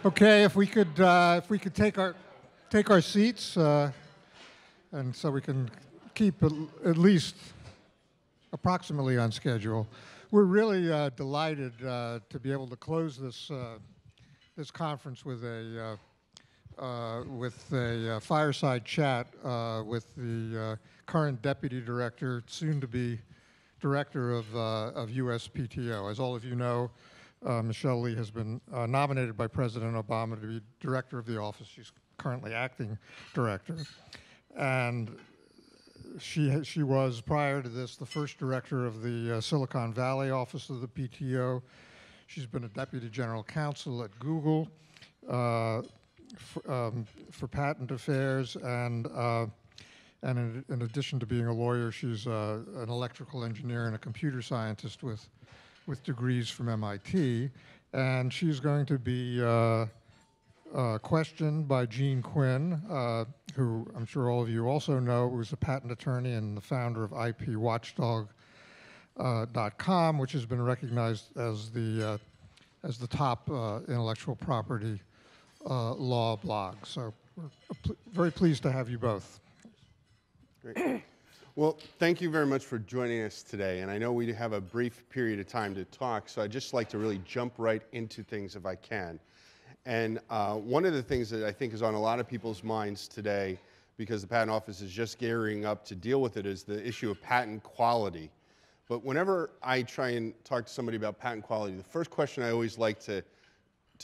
Okay, if we could take our seats, and so we can keep at least approximately on schedule. We're really delighted to be able to close this conference with a fireside chat with the current deputy director, soon to be director of Uspto. As all of you know, Michelle Lee has been nominated by President Obama to be director of the office. She's currently acting director. And she was, prior to this, the first director of the Silicon Valley office of the PTO. She's been a deputy general counsel at Google for patent affairs, and in addition to being a lawyer, she's an electrical engineer and a computer scientist with degrees from MIT, and she's going to be questioned by Gene Quinn, who I'm sure all of you also know, who's a patent attorney and the founder of IPWatchdog.com, which has been recognized as the top intellectual property law blog. So we're very pleased to have you both. Great. Well, thank you very much for joining us today. And I know we have a brief period of time to talk, so I'd just like to really jump right into things if I can. And one of the things that I think is on a lot of people's minds today, because the Patent Office is just gearing up to deal with it, is the issue of patent quality. But whenever I try and talk to somebody about patent quality, the first question I always like to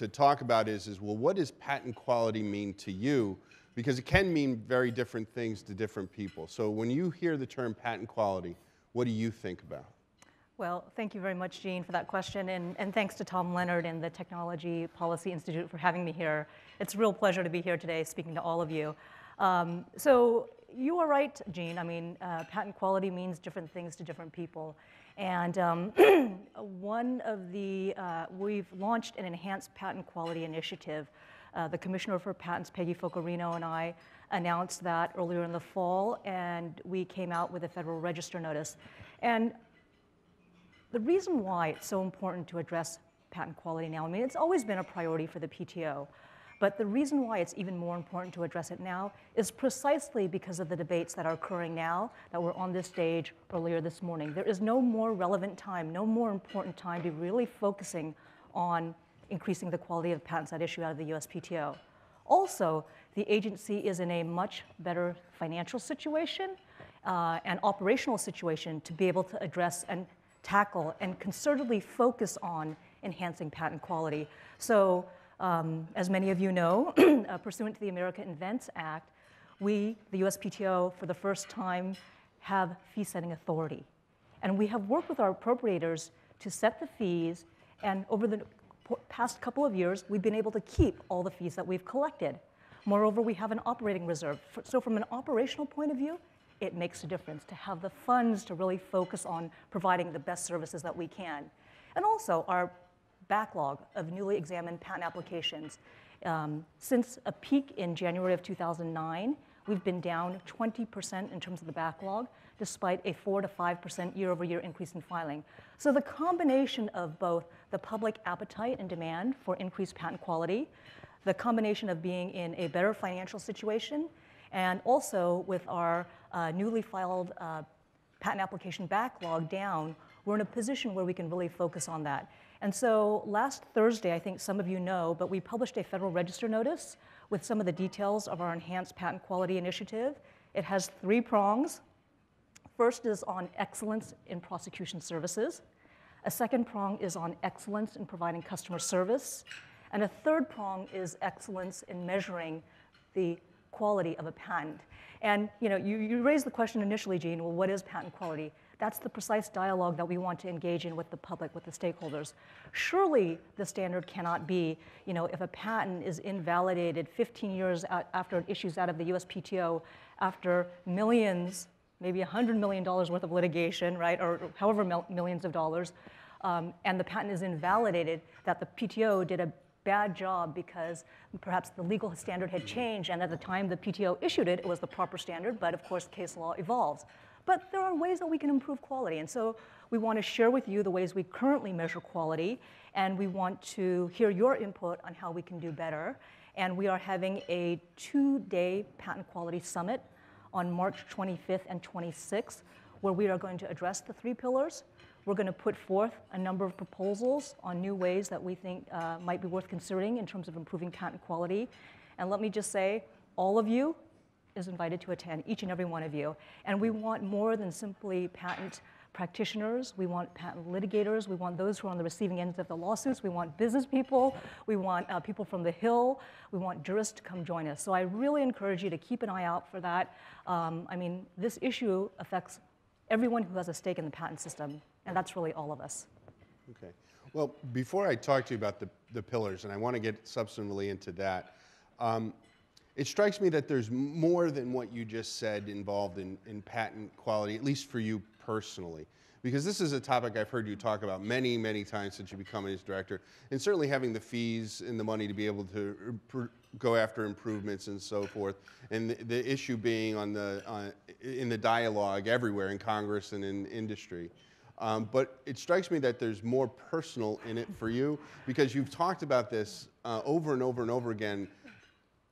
talk about is, well, what does patent quality mean to you? Because it can mean very different things to different people. So when you hear the term patent quality, what do you think about? Well, thank you very much, Gene, for that question, and thanks to Tom Leonard and the Technology Policy Institute for having me here. It's a real pleasure to be here today speaking to all of you. So you are right, Gene. I mean, patent quality means different things to different people. And we've launched an enhanced patent quality initiative. The Commissioner for Patents, Peggy Focorino, and I announced that earlier in the fall, and we came out with a Federal Register notice. And the reason why it's so important to address patent quality now, I mean, it's always been a priority for the PTO, but the reason why it's even more important to address it now is precisely because of the debates that are occurring now, that were on this stage earlier this morning. There is no more relevant time, no more important time to be really focusing on increasing the quality of patents at issue out of the USPTO. Also, the agency is in a much better financial situation and operational situation to be able to address and tackle and concertedly focus on enhancing patent quality. So, as many of you know, pursuant to the America Invents Act, we, the USPTO, for the first time, have fee-setting authority. And we have worked with our appropriators to set the fees, and over the past couple of years, we've been able to keep all the fees that we've collected. Moreover, we have an operating reserve. So from an operational point of view, it makes a difference to have the funds to really focus on providing the best services that we can. And also our backlog of newly examined patent applications. Since a peak in January of 2009, we've been down 20% in terms of the backlog, despite a 4 to 5% year-over-year increase in filing. So the combination of both the public appetite and demand for increased patent quality, the combination of being in a better financial situation, and also with our newly filed patent application backlog down, we're in a position where we can really focus on that. And so last Thursday, I think some of you know, but we published a Federal Register notice with some of the details of our enhanced patent quality initiative. It has 3 prongs. First is on excellence in prosecution services. A second prong is on excellence in providing customer service. And a third prong is excellence in measuring the quality of a patent. And you raised the question initially, Gene, well, what is patent quality? That's the precise dialogue that we want to engage in with the public, with the stakeholders. Surely the standard cannot be, if a patent is invalidated 15 years after it issues out of the USPTO, after millions, maybe $100 million worth of litigation, right, or however millions of dollars, and the patent is invalidated, that the PTO did a bad job because perhaps the legal standard had changed, and at the time the PTO issued it, it was the proper standard, but of course case law evolves. But there are ways that we can improve quality, and so We want to share with you the ways we currently measure quality, and we want to hear your input on how we can do better. And we are having a 2-day patent quality summit on March 25th and 26th, where we are going to address the 3 pillars. We're going to put forth a number of proposals on new ways that we think might be worth considering in terms of improving patent quality. And let me just say, all of you is invited to attend, each and every one of you. And we want more than simply patent practitioners. We want patent litigators. We want those who are on the receiving ends of the lawsuits. We want business people. We want people from the Hill. We want jurists to come join us. So I really encourage you to keep an eye out for that. I mean, this issue affects everyone who has a stake in the patent system, and that's really all of us. Okay. Well, before I talk to you about the pillars, and I want to get substantively into that, it strikes me that there's more than what you just said involved in patent quality, at least for you personally. Because this is a topic I've heard you talk about many, many times since you become its director, and certainly having the fees and the money to be able to go after improvements and so forth, and the issue being in the dialogue everywhere in Congress and in industry. But it strikes me that there's more personal in it for you, because you've talked about this over and over and over again,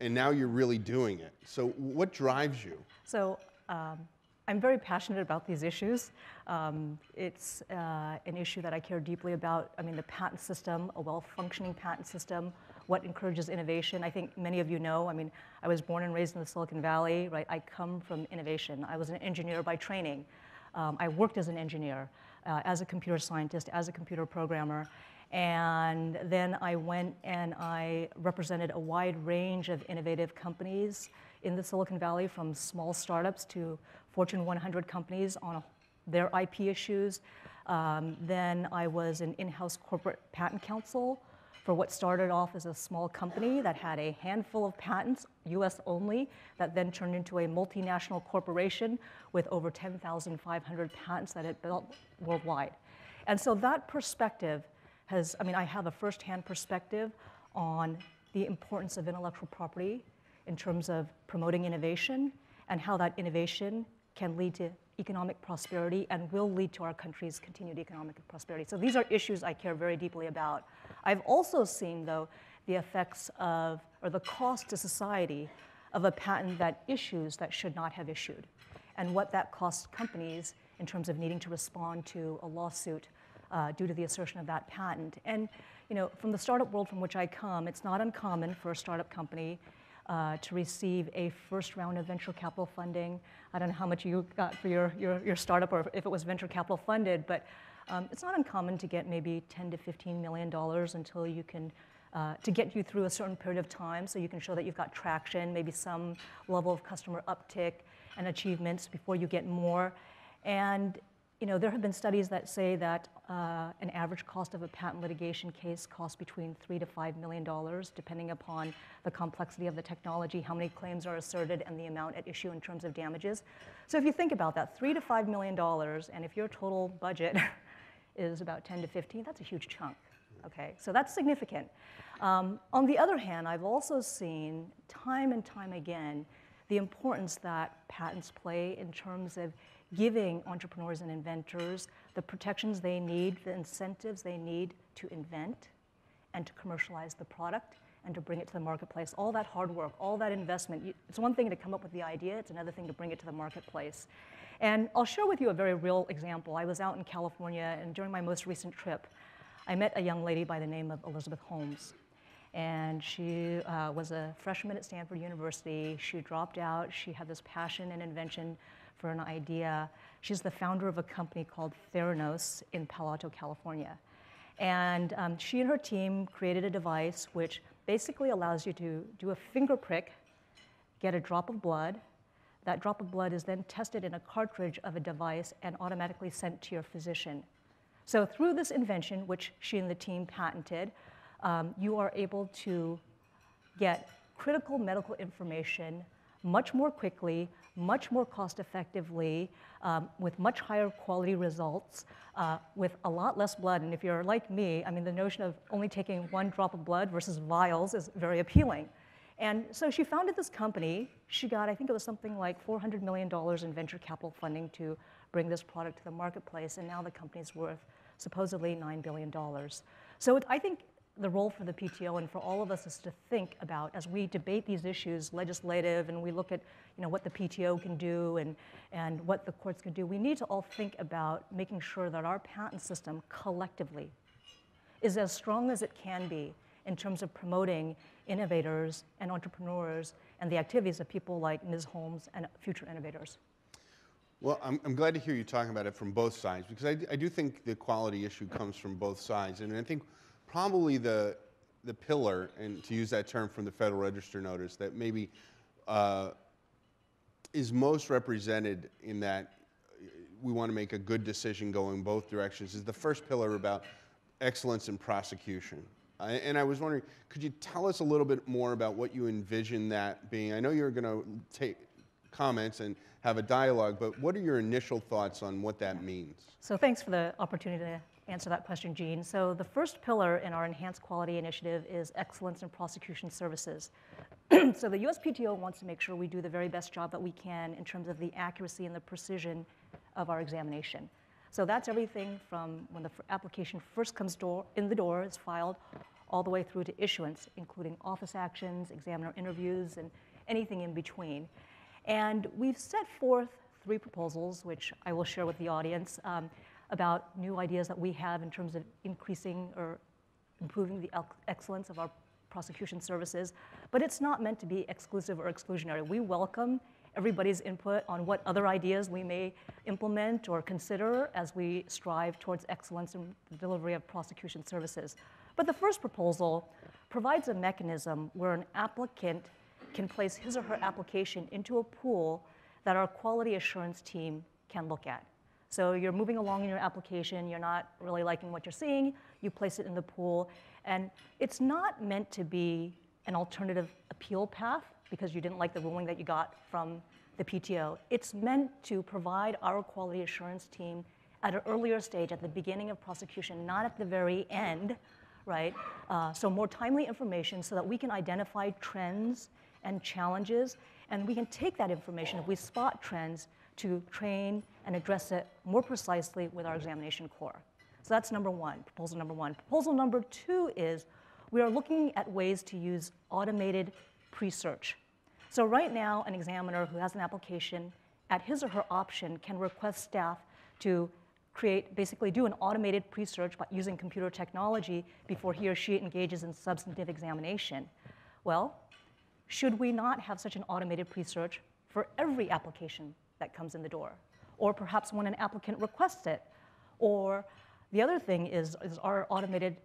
and now you're really doing it. So what drives you? So I'm very passionate about these issues. It's an issue that I care deeply about. I mean, the patent system, a well-functioning patent system, what encourages innovation. I think many of you know, I mean, I was born and raised in the Silicon Valley, right? I come from innovation. I was an engineer by training. I worked as an engineer, as a computer scientist, as a computer programmer. And then I went and I represented a wide range of innovative companies in the Silicon Valley, from small startups to Fortune 100 companies on their IP issues. Then I was an in-house corporate patent counsel for what started off as a small company that had a handful of patents, US only, that then turned into a multinational corporation with over 10,500 patents that it built worldwide. And so that perspective has, I mean, I have a firsthand perspective on the importance of intellectual property in terms of promoting innovation and how that innovation can lead to economic prosperity and will lead to our country's continued economic prosperity. So these are issues I care very deeply about. I've also seen, though, the effects of, or the cost to society of a patent that issues that should not have issued, and what that costs companies in terms of needing to respond to a lawsuit due to the assertion of that patent. And you know, from the startup world from which I come, it's not uncommon for a startup company to receive a first round of venture capital funding. I don't know how much you got for your startup, or if it was venture capital funded, but it's not uncommon to get maybe $10 to $15 million until you can, to get you through a certain period of time, so you can show that you've got traction, maybe some level of customer uptick and achievements before you get more. And you know, there have been studies that say that an average cost of a patent litigation case costs between $3 to $5 million, depending upon the complexity of the technology, how many claims are asserted, and the amount at issue in terms of damages. So if you think about that, $3 to $5 million, and if your total budget is about 10 to 15, that's a huge chunk. Okay, so that's significant. On the other hand, I've also seen time and time again the importance that patents play in terms of giving entrepreneurs and inventors the protections they need, the incentives they need to invent and to commercialize the product and to bring it to the marketplace. All that hard work, all that investment, it's one thing to come up with the idea, it's another thing to bring it to the marketplace. And I'll share with you a very real example. I was out in California, and during my most recent trip, I met a young lady by the name of Elizabeth Holmes. And she was a freshman at Stanford University. She dropped out. She had this passion and invention for an idea. She's the founder of a company called Theranos in Palo Alto, California. And she and her team created a device which basically allows you to do a finger prick, get a drop of blood. That drop of blood is then tested in a cartridge of a device and automatically sent to your physician. So through this invention, which she and the team patented, you are able to get critical medical information much more quickly, much more cost effectively, with much higher quality results, with a lot less blood. And if you're like me, I mean, the notion of only taking one drop of blood versus vials is very appealing. And so she founded this company. She got, I think it was something like $400 million in venture capital funding to bring this product to the marketplace, and now the company's worth supposedly $9 billion. So I think the role for the PTO and for all of us is to think about, as we debate these issues, legislative, and we look at what the PTO can do and what the courts can do, we need to all think about making sure that our patent system collectively is as strong as it can be in terms of promoting innovators and entrepreneurs and the activities of people like Ms. Holmes and future innovators. Well, I'm glad to hear you talking about it from both sides, because I do think the quality issue comes from both sides. And I think probably the pillar, and to use that term from the Federal Register notice, that maybe is most represented in that we want to make a good decision going both directions is the first pillar about excellence in prosecution. And I was wondering, could you tell us a little bit more about what you envision that being? I know you're going to take comments and have a dialogue, but what are your initial thoughts on what that means? So thanks for the opportunity to answer that question, Gene. So the first pillar in our Enhanced Quality Initiative is excellence in prosecution services. So the USPTO wants to make sure we do the very best job that we can in terms of the accuracy and the precision of our examination. So that's everything from when the application first comes in the door, is filed, all the way through to issuance, including office actions, examiner interviews, and anything in between. And we've set forth 3 proposals, which I will share with the audience, about new ideas that we have in terms of increasing or improving the excellence of our prosecution services. But it's not meant to be exclusive or exclusionary. We welcome everybody's input on what other ideas we may implement or consider as we strive towards excellence in the delivery of prosecution services. But the first proposal provides a mechanism where an applicant can place his or her application into a pool that our quality assurance team can look at. So you're moving along in your application, you're not really liking what you're seeing, you place it in the pool, and it's not meant to be an alternative appeal path because you didn't like the ruling that you got from the PTO. It's meant to provide our quality assurance team at an earlier stage, at the beginning of prosecution, not at the very end, right? So more timely information so that we can identify trends and challenges, and we can take that information, if we spot trends, to train and address it more precisely with our examination core. So that's number one, proposal number one. Proposal number 2 is we are looking at ways to use automated pre-search. So right now, an examiner who has an application, at his or her option, can request staff to basically do an automated pre-search by using computer technology before he or she engages in substantive examination. Well, should we not have such an automated pre-search for every application that comes in the door? Or perhaps when an applicant requests it? Or the other thing is our automated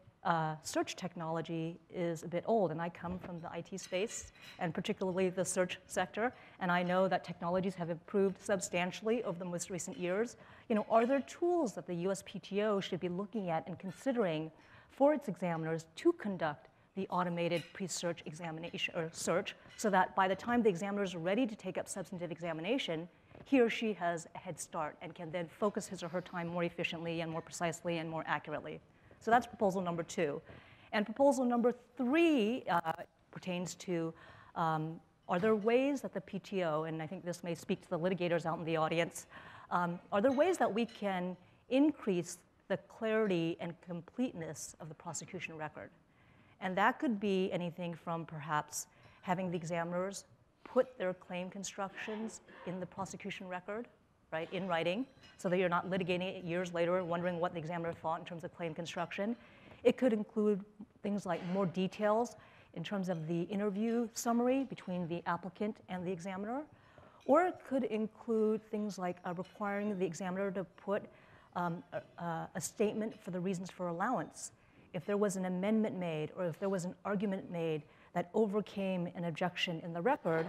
search technology is a bit old, and I come from the IT space, and particularly the search sector, and I know that technologies have improved substantially over the most recent years. Are there tools that the USPTO should be looking at and considering for its examiners to conduct the automated pre-search examination or search, so that by the time the examiner is ready to take up substantive examination, he or she has a head start and can then focus his or her time more efficiently and more precisely and more accurately. So that's proposal number 2. And proposal number 3 pertains to, are there ways that the PTO, and I think this may speak to the litigators out in the audience, are there ways that we can increase the clarity and completeness of the prosecution record? And that could be anything from perhaps having the examiners put their claim constructions in the prosecution record, right, in writing, so that you're not litigating it years later wondering what the examiner thought in terms of claim construction. It could include things like more details in terms of the interview summary between the applicant and the examiner. Or it could include things like requiring the examiner to put a statement for the reasons for allowance. If there was an amendment made or if there was an argument made that overcame an objection in the record,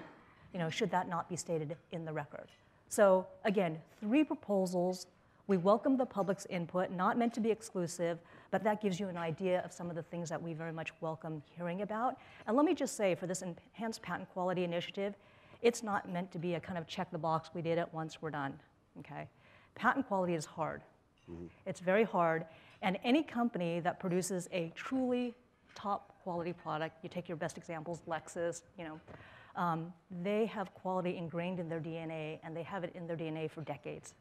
should that not be stated in the record? So again, 3 proposals. We welcome the public's input, not meant to be exclusive, but that gives you an idea of some of the things that we very much welcome hearing about. And let me just say, for this Enhanced Patent Quality Initiative, it's not meant to be a kind of check the box, we did it once, we're done, okay? Patent quality is hard. Mm-hmm. It's very hard. And any company that produces a truly top quality product, you take your best examples, Lexus, they have quality ingrained in their DNA, and they have it in their DNA for decades,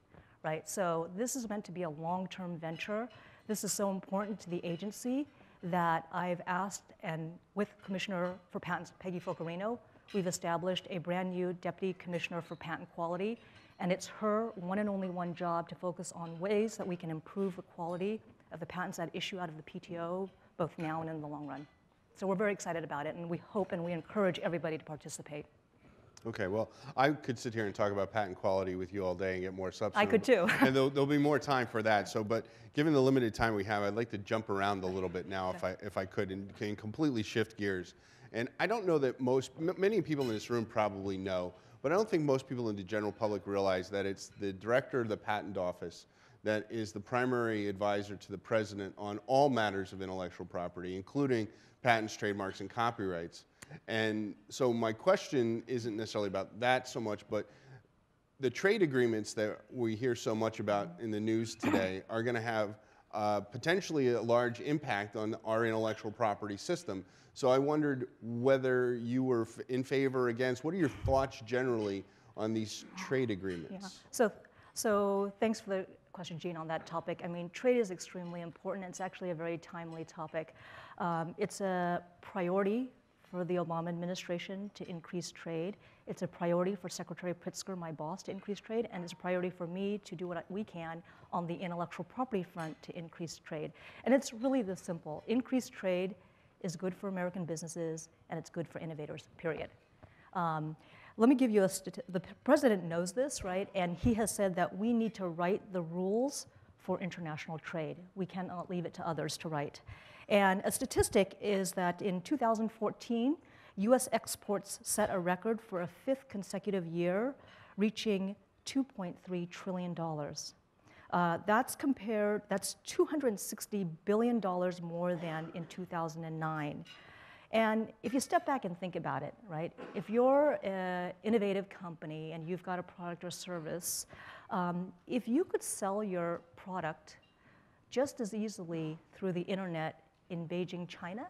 right? So this is meant to be a long-term venture. This is so important to the agency that I've asked, and with Commissioner for Patents Peggy Focarino, we've established a brand new Deputy Commissioner for Patent Quality, and it's her one and only one job to focus on ways that we can improve the quality of the patents that issue out of the PTO, both now and in the long run. So we're very excited about it, and we hope and we encourage everybody to participate. Okay, well, I could sit here and talk about patent quality with you all day and get more substantive. I could too. And there'll be more time for that. So, but given the limited time we have, I'd like to jump around a little bit now, if I could, and can completely shift gears. And I don't know that many people in this room probably know, but I don't think most people in the general public realize that it's the director of the patent office that is the primary advisor to the president on all matters of intellectual property, including patents, trademarks, and copyrights. And so my question isn't necessarily about that so much, but the trade agreements that we hear so much about in the news today are going to have potentially a large impact on our intellectual property system. So I wondered whether you were in favor or against. What are your thoughts generally on these trade agreements? Yeah. So thanks for the question, Gene, on that topic. I mean, trade is extremely important. It's actually a very timely topic. It's a priority for the Obama administration to increase trade. It's a priority for Secretary Pritzker, my boss, to increase trade, and it's a priority for me to do what we can on the intellectual property front to increase trade. And it's really this simple. Increased trade is good for American businesses, and it's good for innovators, period. Let me give you the president knows this, right? And he has said that we need to write the rules for international trade. We cannot leave it to others to write. And a statistic is that in 2014, US exports set a record for a 5th consecutive year, reaching $2.3 trillion. That's $260 billion more than in 2009. And if you step back and think about it, right? If you're an innovative company and you've got a product or service, if you could sell your product just as easily through the internet in Beijing, China,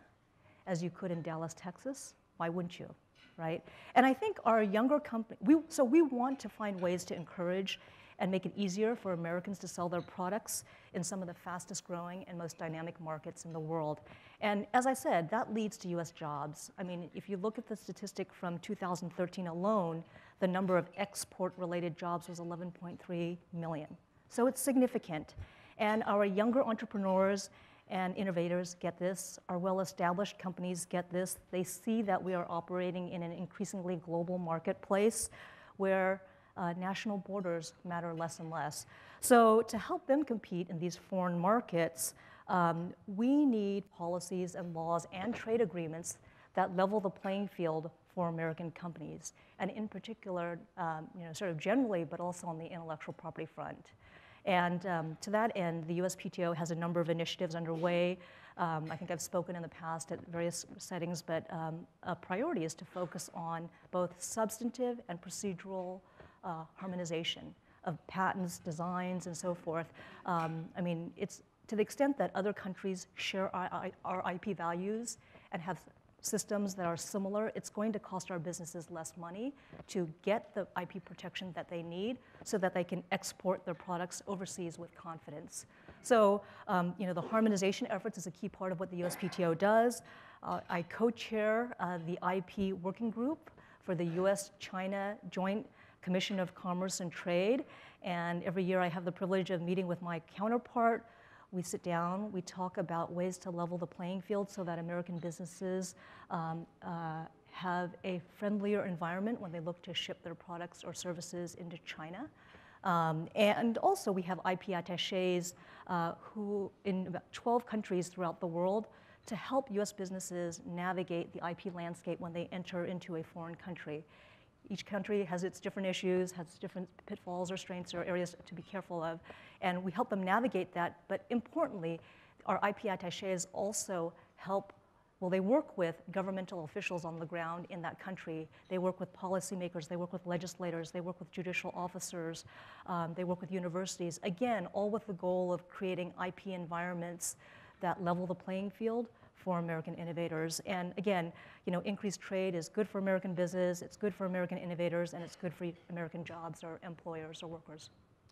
as you could in Dallas, Texas, why wouldn't you, right? And I think our younger company, so we want to find ways to encourage and make it easier for Americans to sell their products in some of the fastest growing and most dynamic markets in the world. And as I said, that leads to US jobs. I mean, if you look at the statistic from 2013 alone, the number of export-related jobs was 11.3 million. So it's significant. And our younger entrepreneurs and innovators get this. Our well-established companies get this. They see that we are operating in an increasingly global marketplace where national borders matter less and less. So to help them compete in these foreign markets, we need policies and laws and trade agreements that level the playing field for American companies, and in particular, sort of generally, but also on the intellectual property front. And to that end, the USPTO has a number of initiatives underway. I think I've spoken in the past at various settings, but a priority is to focus on both substantive and procedural harmonization of patents, designs, and so forth. I mean, it's to the extent that other countries share our IP values and have systems that are similar, it's going to cost our businesses less money to get the IP protection that they need so that they can export their products overseas with confidence. So, the harmonization efforts is a key part of what the USPTO does. I co-chair the IP working group for the US-China Joint Commission of Commerce and Trade, and every year I have the privilege of meeting with my counterpart. We sit down, we talk about ways to level the playing field so that American businesses have a friendlier environment when they look to ship their products or services into China. And also we have IP attachés who in about 12 countries throughout the world to help US businesses navigate the IP landscape when they enter into a foreign country. Each country has its different issues, has different pitfalls or strengths or areas to be careful of, and we help them navigate that. But importantly, our IP attachés also help, well, they work with governmental officials on the ground in that country. They work with policymakers, they work with legislators, they work with judicial officers, they work with universities. Again, all with the goal of creating IP environments that level the playing field for American innovators. And again, increased trade is good for American business, it's good for American innovators, and it's good for American jobs or employers or workers.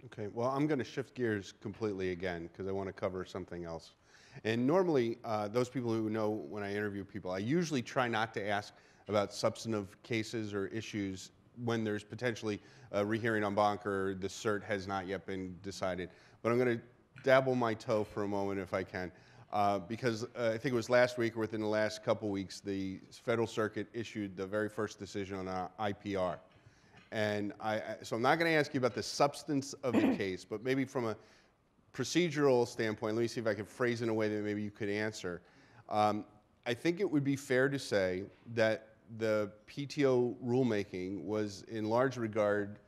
Okay, well, I'm going to shift gears completely again because I want to cover something else. And normally, those people who know when I interview people, I usually try not to ask about substantive cases or issues when there's potentially a rehearing en banc or the cert has not yet been decided. But I'm going to dabble my toe for a moment if I can. Because I think it was last week or within the last couple weeks, the Federal Circuit issued the very first decision on IPR. And so I'm not going to ask you about the substance of the case, but maybe from a procedural standpoint, let me see if I can phrase it in a way that maybe you could answer. I think it would be fair to say that the PTO rulemaking was in large regard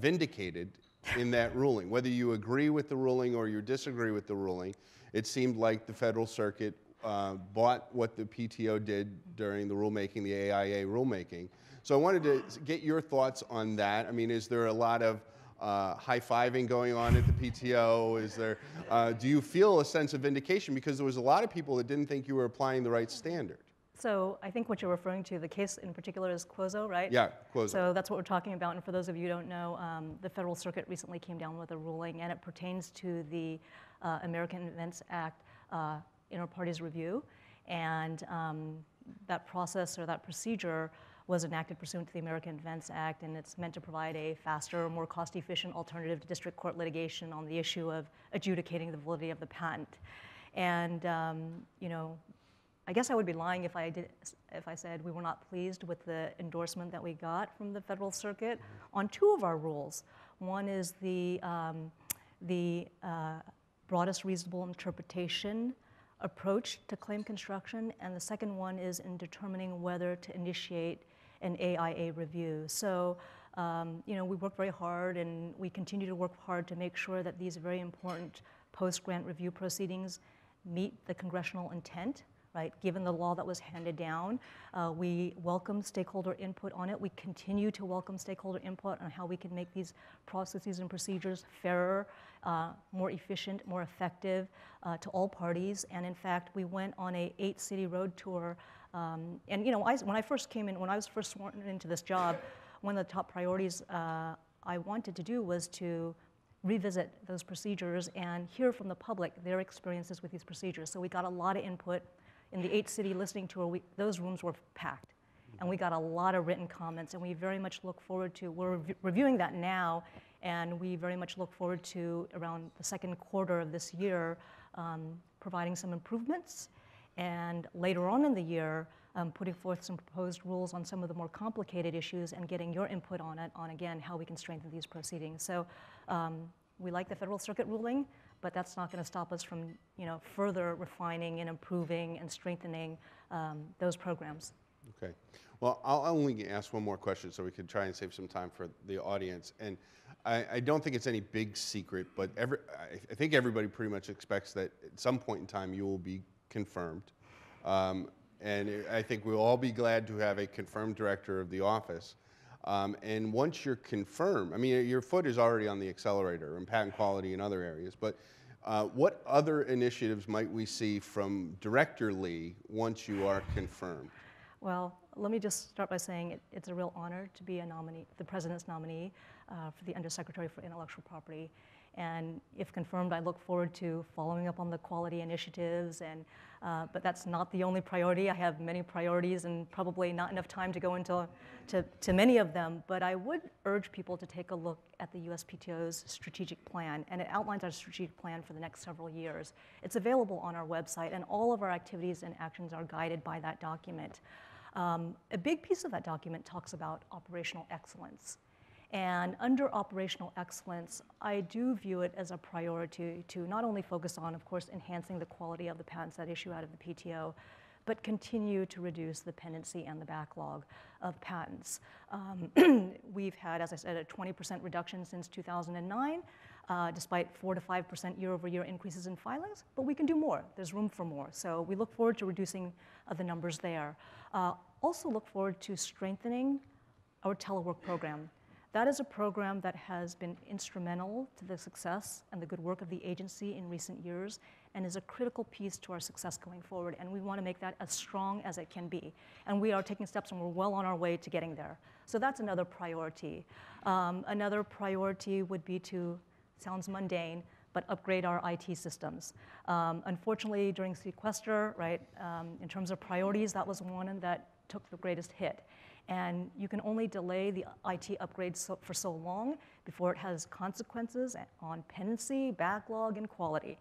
vindicated in that ruling. Whether you agree with the ruling or you disagree with the ruling, it seemed like the Federal Circuit bought what the PTO did during the rulemaking, the AIA rulemaking. So I wanted to get your thoughts on that. I mean, is there a lot of high-fiving going on at the PTO? Is there, do you feel a sense of vindication? Because there was a lot of people that didn't think you were applying the right standard. So I think what you're referring to, the case in particular is Quozo, right? Yeah, Quozo. So that's what we're talking about. And for those of you who don't know, the Federal Circuit recently came down with a ruling, and it pertains to the American Invents Act inter-parties review. And that process or that procedure was enacted pursuant to the American Invents Act, and it's meant to provide a faster, more cost-efficient alternative to district court litigation on the issue of adjudicating the validity of the patent. And you know, I guess I would be lying if I said we were not pleased with the endorsement that we got from the Federal Circuit on two of our rules. One is the broadest reasonable interpretation approach to claim construction, and the second one is in determining whether to initiate an AIA review. So, you know, we worked very hard, and we continue to work hard to make sure that these very important post-grant review proceedings meet the congressional intent, right? Given the law that was handed down, we welcome stakeholder input on it. We continue to welcome stakeholder input on how we can make these processes and procedures fairer, more efficient, more effective to all parties. And in fact, we went on a 8-city road tour. And you know, when I was first sworn into this job, one of the top priorities I wanted to do was to revisit those procedures and hear from the public their experiences with these procedures. So we got a lot of input. In the 8-city listening tour, those rooms were packed. And we got a lot of written comments, and we very much look forward to, we're reviewing that now, and we very much look forward to, around the second quarter of this year, providing some improvements, and later on in the year, putting forth some proposed rules on some of the more complicated issues and getting your input on it, on again, how we can strengthen these proceedings. So we like the Federal Circuit ruling, but that's not going to stop us from, you know, further refining and improving and strengthening those programs. Okay. Well, I'll only ask one more question so we can try and save some time for the audience. And I don't think it's any big secret, but I think everybody pretty much expects that at some point in time you will be confirmed. And I think we'll all be glad to have a confirmed director of the office. And once you're confirmed, I mean, your foot is already on the accelerator in patent quality and other areas, but what other initiatives might we see from Director Lee once you are confirmed? Well, let me just start by saying it's a real honor to be a nominee, the President's nominee for the Undersecretary for Intellectual Property. And if confirmed, I look forward to following up on the quality initiatives. And but that's not the only priority. I have many priorities and probably not enough time to go into to many of them. But I would urge people to take a look at the USPTO's strategic plan. And it outlines our strategic plan for the next several years. It's available on our website, and all of our activities and actions are guided by that document. A big piece of that document talks about operational excellence. And under operational excellence, I do view it as a priority to not only focus on, of course, enhancing the quality of the patents that issue out of the PTO, but continue to reduce the pendency and the backlog of patents. We've had, as I said, a 20% reduction since 2009, despite 4 to 5% year-over-year increases in filings, but we can do more. There's room for more. So we look forward to reducing the numbers there. Also look forward to strengthening our telework program. That is a program that has been instrumental to the success and the good work of the agency in recent years and is a critical piece to our success going forward. And we want to make that as strong as it can be. And we are taking steps, and we're well on our way to getting there. So that's another priority. Another priority would be to sounds mundane, but upgrade our IT systems. Unfortunately, during sequester, right, in terms of priorities, that was one that took the greatest hit. And you can only delay the IT upgrades for so long before it has consequences on pendency, backlog, and quality.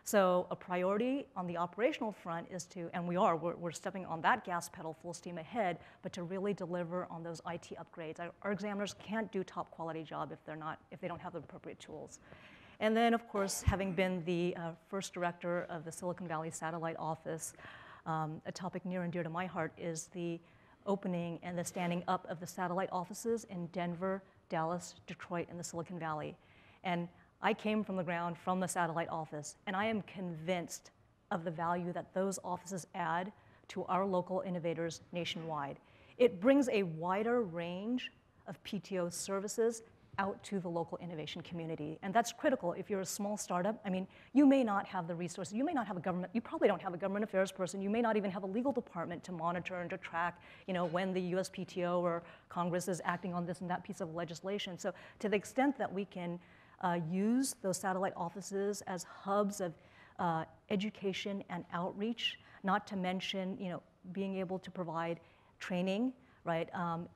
So a priority on the operational front is to, and we're stepping on that gas pedal full steam ahead, but to really deliver on those IT upgrades. Our examiners can't do top quality job if they don't have the appropriate tools. And then, of course, having been the first director of the Silicon Valley Satellite Office, a topic near and dear to my heart is the opening and the standing up of the satellite offices in Denver, Dallas, Detroit, and the Silicon Valley. And I came from the ground from the satellite office, and I am convinced of the value that those offices add to our local innovators nationwide. It brings a wider range of PTO services out to the local innovation community. And that's critical if you're a small startup. I mean, you may not have the resources, you may not have a government, you probably don't have a government affairs person, you may not even have a legal department to monitor and to track, when the USPTO or Congress is acting on this and that piece of legislation. So to the extent that we can use those satellite offices as hubs of education and outreach, not to mention, being able to provide training, right,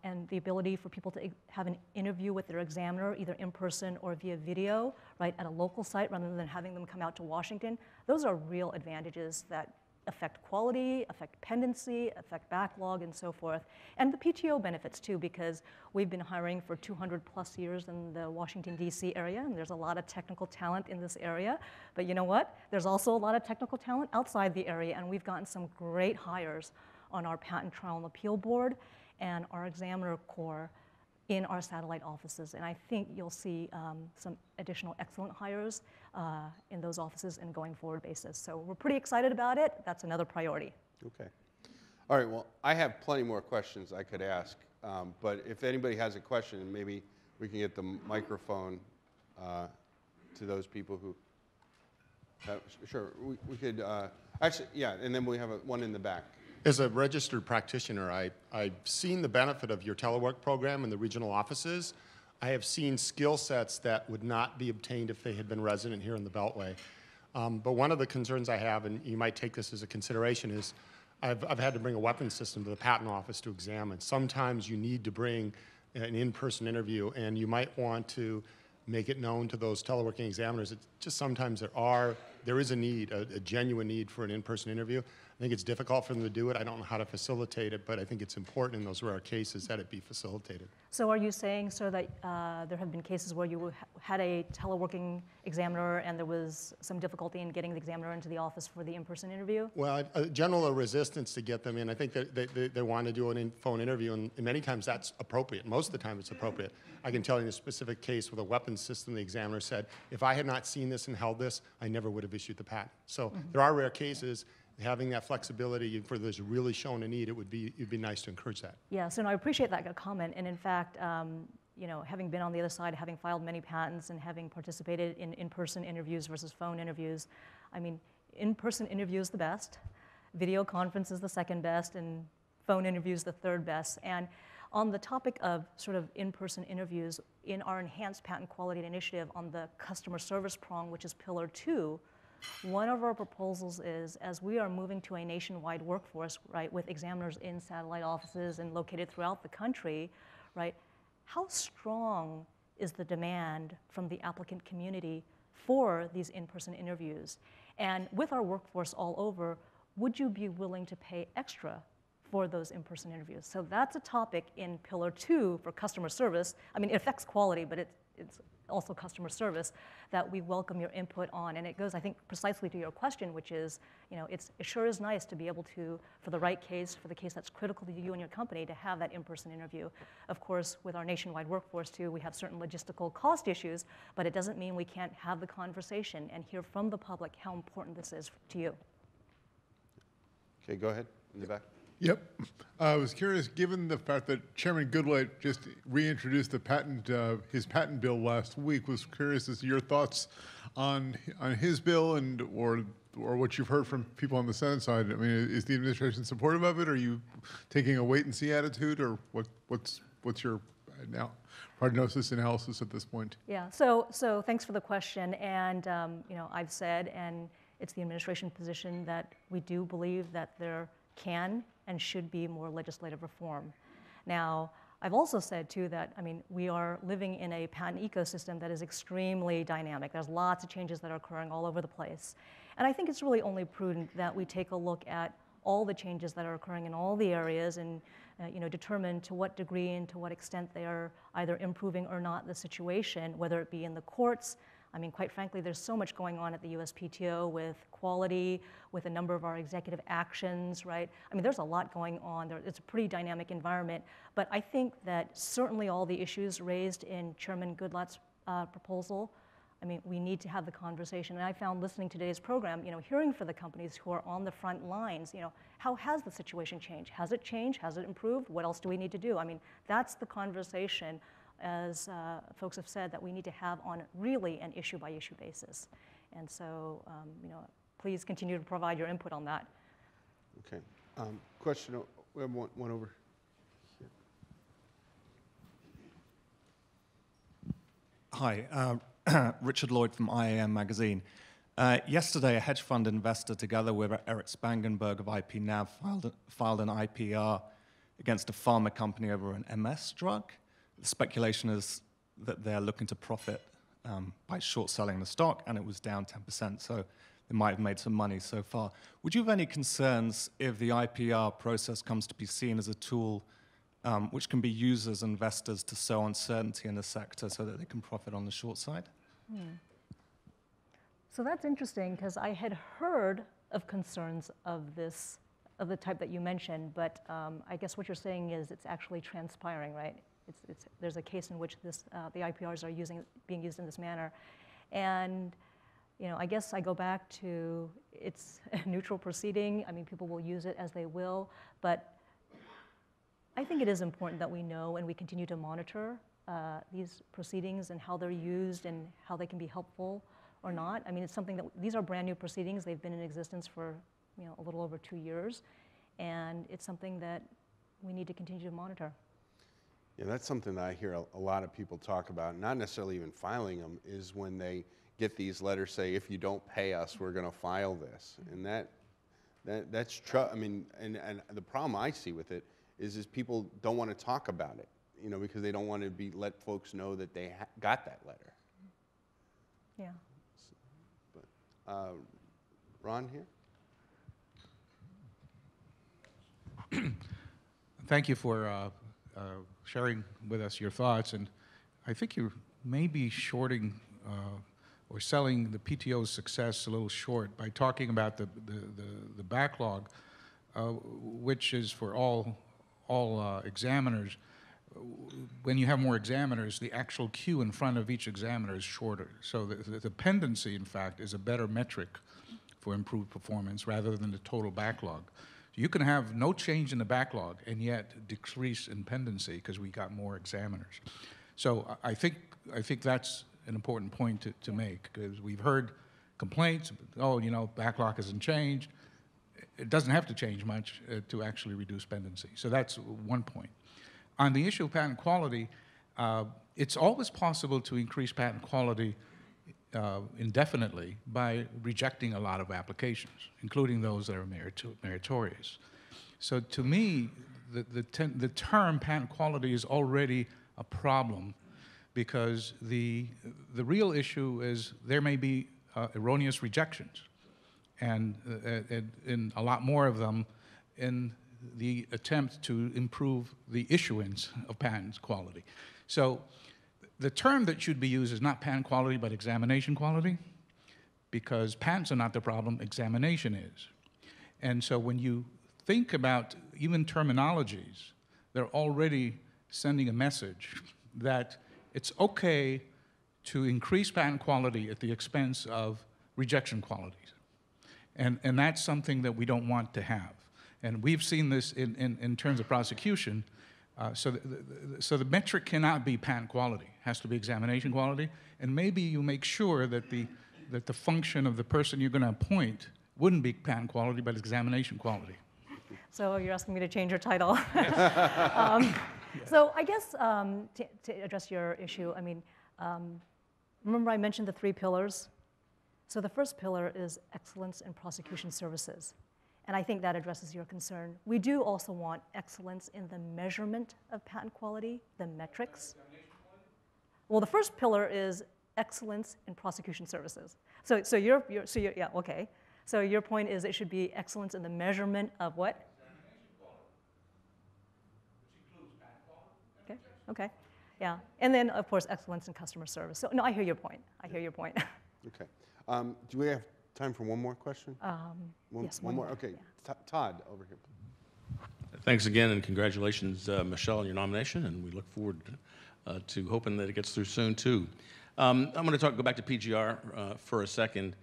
and the ability for people to have an interview with their examiner, either in person or via video, right, at a local site rather than having them come out to Washington. Those are real advantages that affect quality, affect pendency, affect backlog, and so forth. And the PTO benefits too, because we've been hiring for 200 plus years in the Washington, D.C. area, and there's a lot of technical talent in this area. But you know what? There's also a lot of technical talent outside the area, and we've gotten some great hires on our Patent Trial and Appeal Board and our Examiner Corps in our satellite offices. And I think you'll see some additional excellent hires in those offices and going forward basis. So we're pretty excited about it. That's another priority. Okay. All right, well, I have plenty more questions I could ask, but if anybody has a question, maybe we can get the microphone to those people who sure, we could, actually, yeah, and then we have one in the back. As a registered practitioner, I've seen the benefit of your telework program in the regional offices. I have seen skill sets that would not be obtained if they had been resident here in the Beltway. But one of the concerns I have, and you might take this as a consideration, is I've had to bring a weapons system to the patent office to examine. Sometimes you need to bring an in-person interview, and you might want to make it known to those teleworking examiners that just sometimes there is a need, a genuine need for an in-person interview. I think it's difficult for them to do it. I don't know how to facilitate it, but I think it's important in those rare cases that it be facilitated. So are you saying, sir, that there have been cases where you had a teleworking examiner and there was some difficulty in getting the examiner into the office for the in-person interview? Well, a general resistance to get them in. I think that they want to do an phone interview, and many times that's appropriate. Most of the time it's appropriate. I can tell you in a specific case with a weapons system, the examiner said, if I had not seen this and held this, I never would have issued the patent. So there are rare cases. Having that flexibility for those really shown a need, it'd be nice to encourage that. Yeah, so no, I appreciate that comment. And in fact, having been on the other side, having filed many patents and having participated in in-person interviews versus phone interviews, I mean, in-person interview is the best, video conference is the second best, and phone interview is the third best. And on the topic of sort of in-person interviews, in our enhanced patent quality initiative on the customer service prong, which is pillar 2, one of our proposals is, as we are moving to a nationwide workforce, right, with examiners in satellite offices and located throughout the country, right, how strong is the demand from the applicant community for these in-person interviews? And with our workforce all over, would you be willing to pay extra for those in-person interviews? So that's a topic in Pillar 2 for customer service. I mean, it affects quality, but it's also customer service that we welcome your input on. And it goes, I think, precisely to your question, which is, it sure is nice to be able to, for the right case, for the case that's critical to you and your company, to have that in-person interview. Of course, with our nationwide workforce, too, we have certain logistical cost issues, but it doesn't mean we can't have the conversation and hear from the public how important this is to you. Okay, go ahead, in the back. Yep. I was curious, given the fact that Chairman Goodwhite just reintroduced the his patent bill last week, was curious as to your thoughts on his bill or what you've heard from people on the Senate side. I mean, is the administration supportive of it? Are you taking a wait and see attitude, or what's your now prognosis analysis at this point? Yeah, so thanks for the question. And I've said, and it's the administration position, that we do believe that there can and should be more legislative reform. Now, I've also said too that, we are living in a patent ecosystem that is extremely dynamic. There's lots of changes that are occurring all over the place. And I think it's really only prudent that we take a look at all the changes that are occurring in all the areas and determine to what degree and to what extent they are either improving or not the situation, whether it be in the courts. Quite frankly, there's so much going on at the USPTO with quality, with a number of our executive actions, right? There's a lot going on. It's a pretty dynamic environment. But I think that certainly all the issues raised in Chairman Goodlatte's proposal, we need to have the conversation. And I found listening to today's program, hearing from the companies who are on the front lines, how has the situation changed? Has it changed? Has it improved? What else do we need to do? That's the conversation, as folks have said, that we need to have on really an issue-by-issue basis. And so, please continue to provide your input on that. Okay. Question, we have one over here. Hi, Richard Lloyd from IAM Magazine. Yesterday, a hedge fund investor, together with Eric Spangenberg of IPNav, filed an IPR against a pharma company over an MS drug. The speculation is that they're looking to profit by short selling the stock, and it was down 10%, so they might have made some money so far. Would you have any concerns if the IPR process comes to be seen as a tool which can be used as investors to sow uncertainty in the sector so that they can profit on the short side? So that's interesting, because I had heard of concerns of the type that you mentioned, but I guess what you're saying is it's actually transpiring, right? There's a case in which the IPRs are being used in this manner. And I guess I go back to, it's a neutral proceeding. People will use it as they will, but I think it is important that we know and we continue to monitor these proceedings and how they're used and how they can be helpful or not. It's something that, these are brand new proceedings. They've been in existence for a little over 2 years, and it's something that we need to continue to monitor. Yeah, that's something that I hear a lot of people talk about, not necessarily even filing them, is when they get these letters say, if you don't pay us, we're going to file this. And that's true. And the problem I see with it is people don't want to talk about it, because they don't want to let folks know that they got that letter. Yeah. But Ron here. Thank you for sharing with us your thoughts, and I think you may be shorting or selling the PTO's success a little short by talking about the backlog, which is for all examiners. When you have more examiners, the actual queue in front of each examiner is shorter. So the pendency, in fact, is a better metric for improved performance rather than the total backlog. You can have no change in the backlog and yet decrease in pendency because we got more examiners. So I think that's an important point to make, because we've heard complaints, backlog hasn't changed. It doesn't have to change much to actually reduce pendency. So that's one point. On the issue of patent quality, it's always possible to increase patent quality indefinitely by rejecting a lot of applications, including those that are meritorious. So to me, the term patent quality is already a problem, because the real issue is there may be erroneous rejections, and a lot more of them in the attempt to improve the issuance of patent quality. So the term that should be used is not patent quality, but examination quality, because patents are not the problem, examination is. And so when you think about even terminologies, they're already sending a message that it's okay to increase patent quality at the expense of rejection qualities. And that's something that we don't want to have. And we've seen this in terms of prosecution. So the metric cannot be patent quality. It has to be examination quality. And maybe you make sure that the function of the person you're going to appoint wouldn't be patent quality, but examination quality. So you're asking me to change your title. So I guess to address your issue, I mean, remember I mentioned the 3 pillars? So the first pillar is excellence in prosecution services. And I think that addresses your concern. We do also want excellence in the measurement of patent quality, the metrics. Well, the first pillar is excellence in prosecution services. So yeah, okay. So your point is it should be excellence in the measurement of what? Okay, okay, yeah. And then, of course, excellence in customer service. So, no, I hear your point. I hear your point. Okay. Do we have time for one more question? Yes, one more. Okay. yeah. Todd, over here. Thanks again, and congratulations, Michelle, on your nomination, and we look forward to hoping that it gets through soon, too. I'm going to go back to PGR for a second.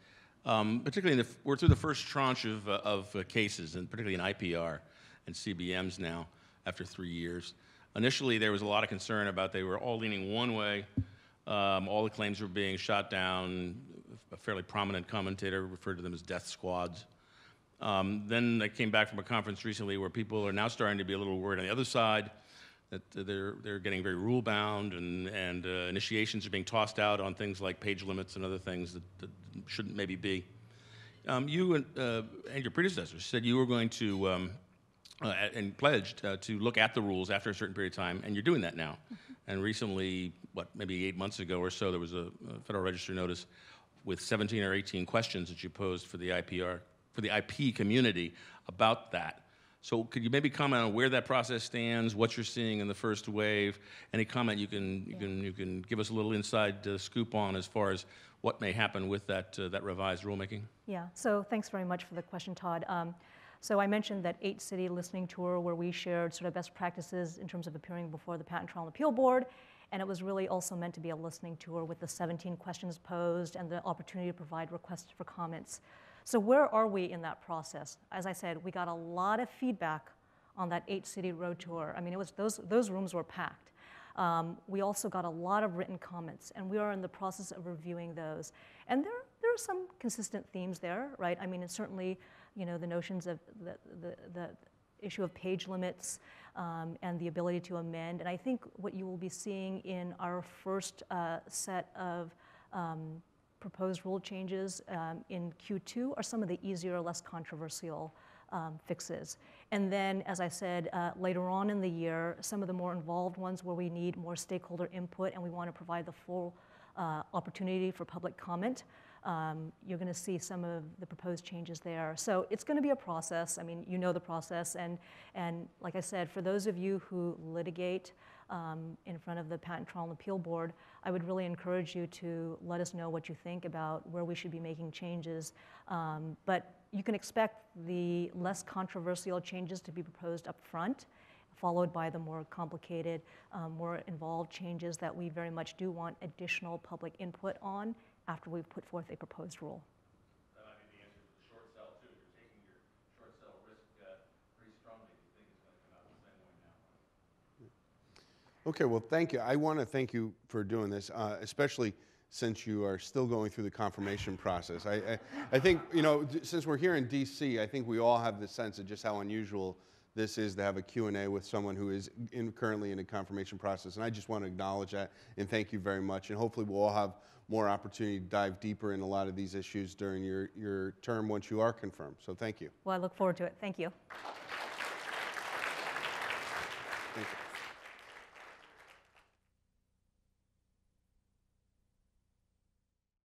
Particularly, we're through the first tranche of cases, and particularly in IPR and CBMs now, after 3 years. Initially, there was a lot of concern about they were all leaning one way. All the claims were being shot down. A fairly prominent commentator referred to them as death squads. Then I came back from a conference recently where people are now starting to be a little worried on the other side, that they're getting very rule-bound, and initiations are being tossed out on things like page limits and other things that shouldn't maybe be. You and your predecessors said you were going to, and pledged to look at the rules after a certain period of time, and you're doing that now. And recently, maybe 8 months ago or so, there was a Federal Register notice with 17 or 18 questions that you posed for the IP community about that. So could you maybe comment on where that process stands, what you're seeing in the first wave? Any comment you can give us a little inside scoop on as far as what may happen with that revised rulemaking? Yeah, so thanks very much for the question, Todd. So I mentioned that 8-city listening tour where we shared sort of best practices in terms of appearing before the Patent Trial and Appeal Board, and it was really also meant to be a listening tour with the 17 questions posed and the opportunity to provide requests for comments. So where are we in that process? As I said, we got a lot of feedback on that 8-city road tour. I mean, it was those rooms were packed. We also got a lot of written comments, and we are in the process of reviewing those. And there are some consistent themes there, right? I mean, it's certainly, you know, the notions of the issue of page limits and the ability to amend. And I think what you will be seeing in our first set of proposed rule changes in Q2 are some of the easier, less controversial fixes. And then, as I said, later on in the year, some of the more involved ones where we need more stakeholder input and we want to provide the full opportunity for public comment, you're going to see some of the proposed changes there. So it's going to be a process. I mean, you know the process. And like I said, for those of you who litigate in front of the Patent Trial and Appeal Board, I would really encourage you to let us know what you think about where we should be making changes. But you can expect the less controversial changes to be proposed up front, followed by the more complicated, more involved changes that we very much do want additional public input on after we've put forth a proposed rule. That might be the answer to the short sell, too. You're taking your short sell risk pretty strongly if you think it's going to come out the same way now. Okay, well, thank you. I want to thank you for doing this, especially since you are still going through the confirmation process. I think, you know, since we're here in D.C., I think we all have the sense of just how unusual this is to have a Q&A with someone who is currently in a confirmation process. And I just want to acknowledge that and thank you very much. And hopefully we'll all have more opportunity to dive deeper in a lot of these issues during your term once you are confirmed. So thank you. Well, I look forward to it. Thank you. Thank you.